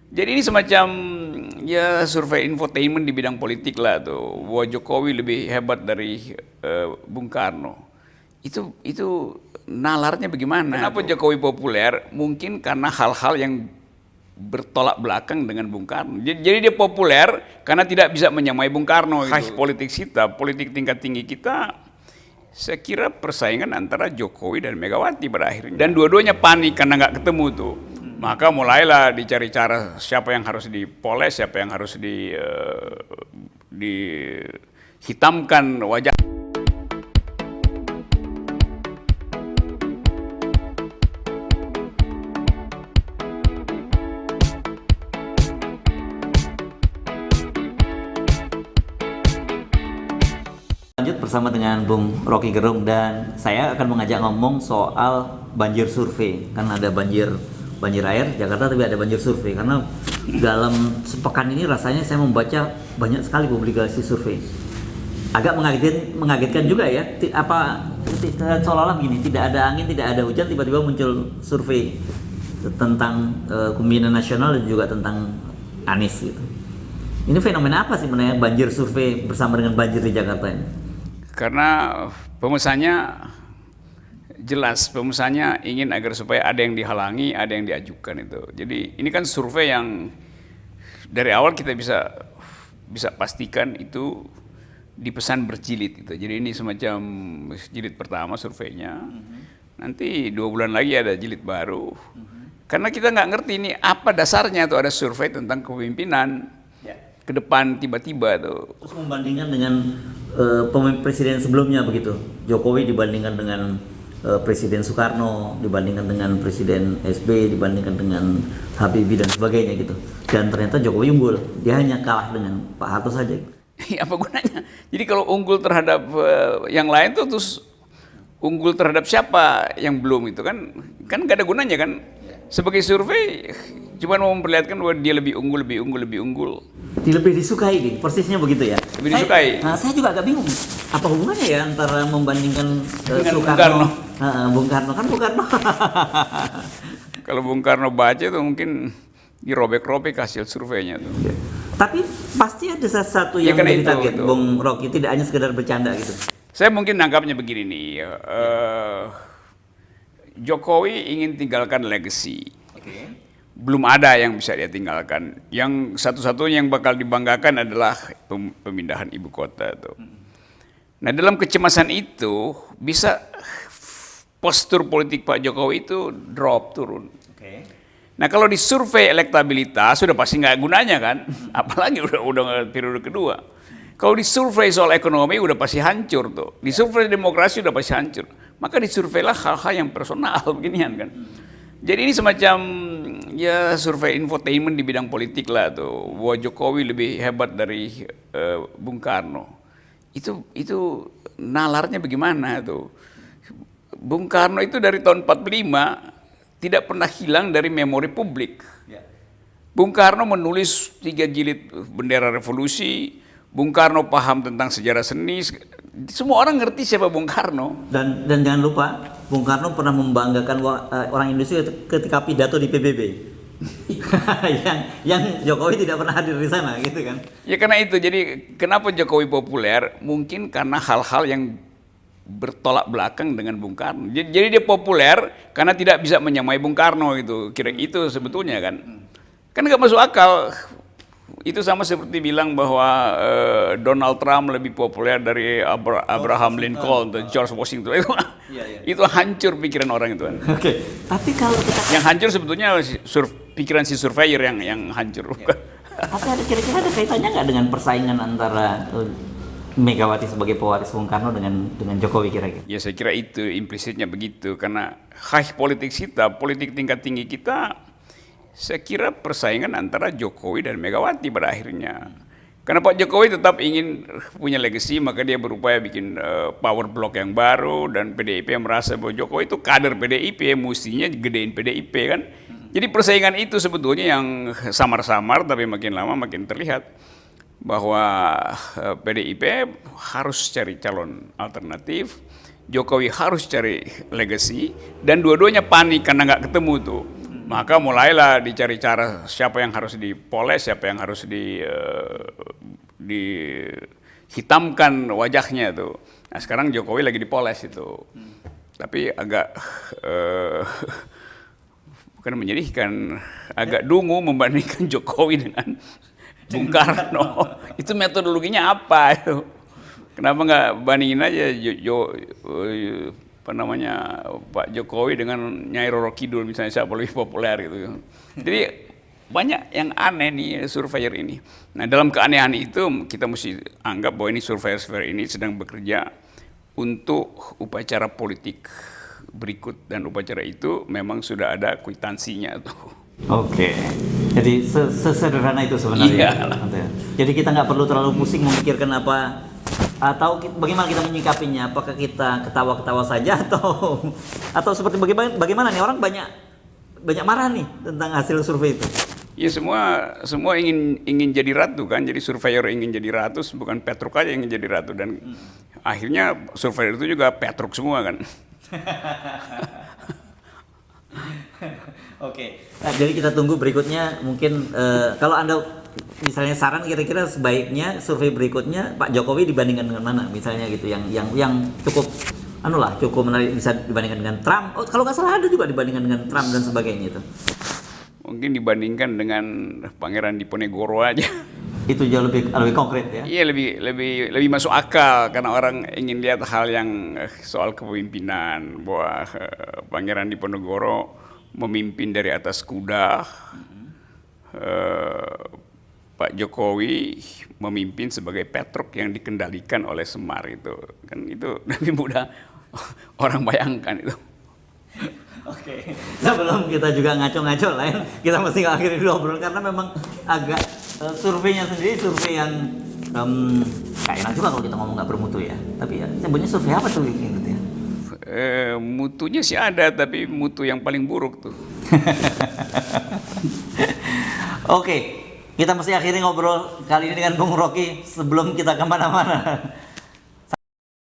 Jadi ini semacam ya survei infotainment di bidang politik lah tuh. Bahwa Jokowi lebih hebat dari Bung Karno. Itu nalarnya bagaimana? Kenapa Jokowi populer? Mungkin karena hal-hal yang bertolak belakang dengan Bung Karno. Jadi dia populer karena tidak bisa menyamai Bung Karno. Politik kita, politik tingkat tinggi kita, saya kira persaingan antara Jokowi dan Megawati pada akhirnya. Dan dua-duanya panik karena nggak ketemu tuh. Maka mulailah dicari cara siapa yang harus dipoles, siapa yang harus dihitamkan wajah. Lanjut bersama dengan Bung Rocky Gerung, dan saya akan mengajak ngomong soal banjir survei. Kan ada banjir air Jakarta, tapi ada banjir survei karena dalam sepekan ini rasanya saya membaca banyak sekali publikasi survei. Agak mengagetkan juga ya, seolah-olah begini, tidak ada angin, tidak ada hujan, tiba-tiba muncul survei tentang kepemimpinan nasional dan juga tentang Anies gitu. Ini fenomena apa sih sebenarnya banjir survei bersama dengan banjir di Jakarta ini? Karena pemesannya jelas, pemesannya ingin agar supaya ada yang dihalangi, ada yang diajukan itu. Jadi ini kan survei yang dari awal kita bisa pastikan itu dipesan berjilid itu. Jadi ini semacam jilid pertama surveinya. Nanti 2 bulan lagi ada jilid baru. Karena kita nggak ngerti ini apa dasarnya tuh ada survei tentang kepemimpinan ke depan tiba-tiba tuh. Terus membandingkan dengan presiden sebelumnya begitu, Jokowi dibandingkan dengan Presiden Soekarno, dibandingkan dengan Presiden SB, dibandingkan dengan Habibie dan sebagainya gitu. Dan ternyata Jokowi unggul, dia hanya kalah dengan Pak Harto saja. Apa gunanya? Jadi kalau unggul terhadap yang lain tuh terus unggul terhadap siapa yang belum itu kan nggak ada gunanya kan? Sebagai survei cuma mau memperlihatkan bahwa dia lebih unggul. Lebih disukai nih, persisnya begitu ya. Lebih disukai. Saya juga agak bingung. Apa hubungannya ya antara membandingkan Soekarno? Bung Karno kan Bung Karno. Kalau Bung Karno baca tuh mungkin dirobek-robek hasil surveinya tuh. Tapi pasti ada sesuatu yang menjadi target itu. Bung Rocky, tidak hanya sekedar bercanda gitu. Saya mungkin nangkapnya begini nih. Jokowi ingin tinggalkan legacy. Belum ada yang bisa dia tinggalkan. Yang satu-satunya yang bakal dibanggakan adalah pemindahan ibu kota tuh. Nah, dalam kecemasan itu bisa postur politik Pak Jokowi itu turun. Nah, kalau di survei elektabilitas sudah pasti nggak gunanya kan, apalagi udah periode kedua. Kalau di survei soal ekonomi udah pasti hancur tuh. Di survei demokrasi udah pasti hancur. Maka disurveilah hal-hal yang personal beginian kan. Jadi ini semacam ya survei infotainment di bidang politik lah tuh. Bahwa Jokowi lebih hebat dari Bung Karno. Itu nalarnya bagaimana tuh? Bung Karno itu dari tahun 45 tidak pernah hilang dari memori publik. Bung Karno menulis 3 jilid Bendera Revolusi. Bung Karno paham tentang sejarah seni. Semua orang ngerti siapa Bung Karno. Dan jangan lupa, Bung Karno pernah membanggakan orang Indonesia ketika pidato di PBB. yang Jokowi tidak pernah hadir di sana gitu kan. Ya karena itu, jadi kenapa Jokowi populer? Mungkin karena hal-hal yang bertolak belakang dengan Bung Karno. Jadi dia populer karena tidak bisa menyamai Bung Karno gitu. Kira itu sebetulnya kan. Kan nggak masuk akal. Itu sama seperti bilang bahwa Donald Trump lebih populer dari Abraham Lincoln atau George Washington. Itu hancur pikiran orang itu kan. Tapi kalau kita yang hancur sebetulnya pikiran si surveyor yang hancur. Tapi kira-kira ada kaitannya nggak dengan persaingan antara Megawati sebagai pewaris Bung Karno dengan Jokowi kira-kira? Ya saya kira itu implisitnya begitu, karena politik kita, politik tingkat tinggi kita, saya kira persaingan antara Jokowi dan Megawati pada akhirnya. Karena Pak Jokowi tetap ingin punya legacy, maka dia berupaya bikin power block yang baru, dan PDIP yang merasa bahwa Jokowi itu kader PDIP, mestinya gedein PDIP kan. Jadi persaingan itu sebetulnya yang samar-samar, tapi makin lama makin terlihat bahwa PDIP harus cari calon alternatif, Jokowi harus cari legacy, dan dua-duanya panik karena nggak ketemu tuh. Maka mulailah dicari cara siapa yang harus dipoles, siapa yang harus dihitamkan wajahnya tuh. Nah sekarang Jokowi lagi dipoles itu. Tapi agak bukan menyedihkan, agak dungu membandingkan Jokowi dengan Bung Karno. Itu metodologinya apa itu? Kenapa nggak bandingin aja Pak Jokowi dengan Nyai Roro Kidul misalnya, siapa lebih populer gitu. Jadi banyak yang aneh nih surveyor ini. Nah dalam keanehan itu kita mesti anggap bahwa ini surveyor ini sedang bekerja untuk upacara politik berikut, dan upacara itu memang sudah ada kwitansinya tuh. Oke, jadi sesederhana itu sebenarnya. Iya. Jadi kita nggak perlu terlalu pusing memikirkan apa, atau bagaimana kita menyikapinya. Apakah kita ketawa-ketawa saja atau seperti bagaimana nih, orang banyak marah nih tentang hasil survei itu. Ya semua ingin jadi ratu kan, jadi surveyor ingin jadi ratu, bukan Petruk aja yang ingin jadi ratu, dan akhirnya surveyor itu juga Petruk semua kan. Oke, nah, jadi kita tunggu berikutnya. Mungkin kalau Anda misalnya saran, kira-kira sebaiknya survei berikutnya Pak Jokowi dibandingkan dengan mana misalnya gitu, yang cukup cukup menarik, bisa dibandingkan dengan Trump. Oh, kalau nggak salah ada juga dibandingkan dengan Trump dan sebagainya itu. Mungkin dibandingkan dengan Pangeran Diponegoro aja. Itu jauh lebih konkret ya. Iya, lebih masuk akal karena orang ingin lihat hal yang soal kepemimpinan, bahwa Pangeran Diponegoro memimpin dari atas kuda. Pak Jokowi memimpin sebagai Petruk yang dikendalikan oleh Semar, itu kan itu lebih mudah orang bayangkan itu. Oke, sebelum kita juga ngaco-ngaco lain, kita mesti akhiri dulu obrolan karena memang agak surveinya sendiri survei yang gak enak juga kalau kita ngomong nggak bermutu ya. Tapi ya sebenarnya survei apa tuh gitu ya? Mutunya sih ada, tapi mutu yang paling buruk tuh. Oke, kita mesti akhiri ngobrol kali ini dengan Bung Rocky sebelum kita kemana-mana.